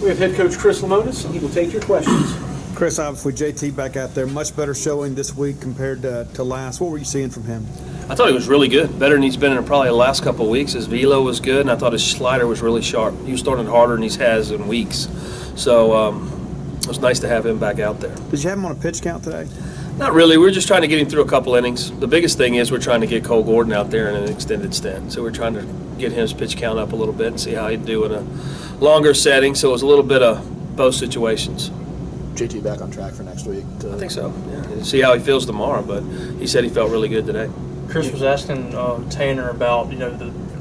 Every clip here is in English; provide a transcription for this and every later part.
We have head coach Chris Lemonis, and he will take your questions. Chris, obviously JT back out there, much better showing this week compared to last. What were you seeing from him? I thought he was really good, better than he's been in probably the last couple of weeks. His velo was good, and I thought his slider was really sharp. He was throwing it harder than he has in weeks. So it was nice to have him back out there. Did you have him on a pitch count today? Not really. We were just trying to get him through a couple innings. The biggest thing is we're trying to get Cole Gordon out there in an extended stint. So we're trying to get his pitch count up a little bit and see how he'd do in a longer setting. So it was a little bit of both situations. JT back on track for next week? I think so, yeah. See how he feels tomorrow, but he said he felt really good today. Chris was asking Tanner about, the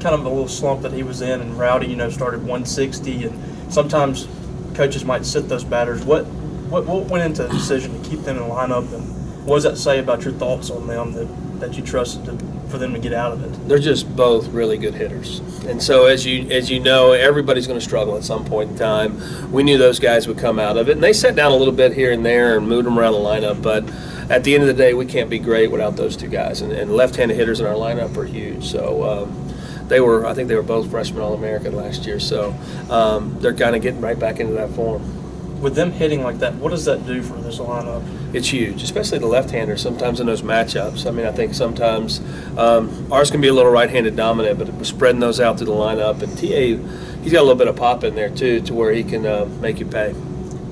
kind of the little slump that he was in, and Rowdy, started 160, and sometimes coaches might sit those batters. What went into the decision to keep them in the lineup, and what does that say about your thoughts on them that you trusted for them to get out of it? They're just both really good hitters, and so as you know, everybody's going to struggle at some point in time. We knew those guys would come out of it, and they sat down a little bit here and there and moved them around the lineup, but at the end of the day, we can't be great without those two guys, and left-handed hitters in our lineup are huge. So I think they were both freshman All-American last year, so they're kind of getting right back into that form. With them hitting like that, what does that do for this lineup? It's huge, especially the left-hander sometimes in those matchups. I mean, I think sometimes ours can be a little right-handed dominant, but spreading those out through the lineup. And TA, he's got a little bit of pop in there, too, to where he can make you pay.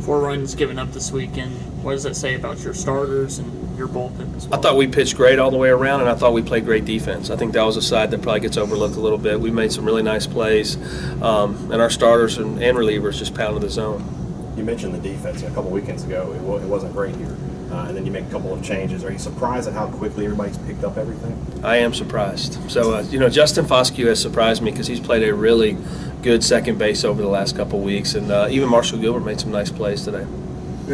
4 runs given up this weekend. What does that say about your starters and your bullpen as well? I thought we pitched great all the way around, and I thought we played great defense. I think that was a side that probably gets overlooked a little bit. We made some really nice plays, and our starters and relievers just pounded the zone. You mentioned the defense. A couple weekends ago, it wasn't great here. And then you make a couple of changes. Are you surprised at how quickly everybody's picked up everything? I am surprised. So, Justin Foscue has surprised me because he's played a really good second base over the last couple of weeks. And even Marshall Gilbert made some nice plays today.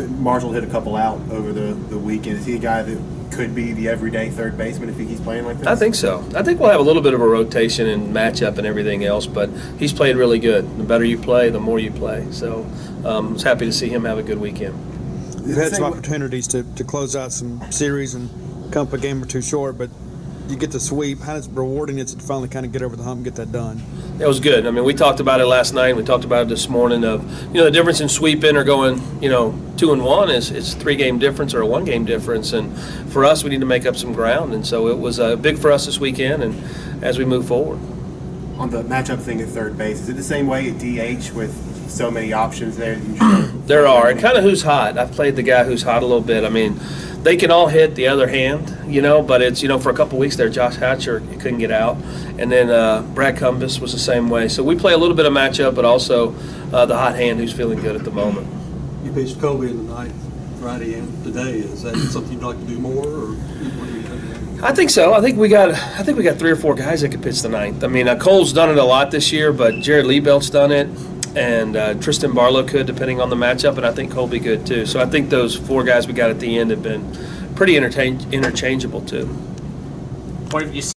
Marshall hit a couple out over the weekend. Is he a guy that could be the everyday third baseman if he's playing like this? I think so. I think we'll have a little bit of a rotation and matchup and everything else, but he's played really good. The better you play, the more you play. So I was happy to see him have a good weekend. You've had some opportunities to close out some series and come up a game or two short, but you get the sweep. How rewarding is it to finally kind of get over the hump and get that done? It was good. I mean, we talked about it last night. We talked about it this morning of, the difference in sweeping or going, 2-1 is it's a 3-game difference or a 1-game difference. And for us, we need to make up some ground. And so it was big for us this weekend and as we move forward. On the matchup thing at third base, is it the same way at DH with so many options there? There are. And kind of who's hot. I've played the guy who's hot a little bit. I mean, they can all hit the other hand, but it's, for a couple weeks there, Josh Hatcher couldn't get out. And then Brad Cumbus was the same way. So we play a little bit of matchup, but also the hot hand who's feeling good at the moment. You pitched Kobe in the night, Friday and today. Is that something you'd like to do more, or what do you think? I think so. I think we got 3 or 4 guys that could pitch the ninth. I mean, Cole's done it a lot this year, but Jared Liebelt's done it. And Tristan Barlow could, depending on the matchup, and I think Cole be good too. So I think those 4 guys we got at the end have been pretty interchangeable too. What have you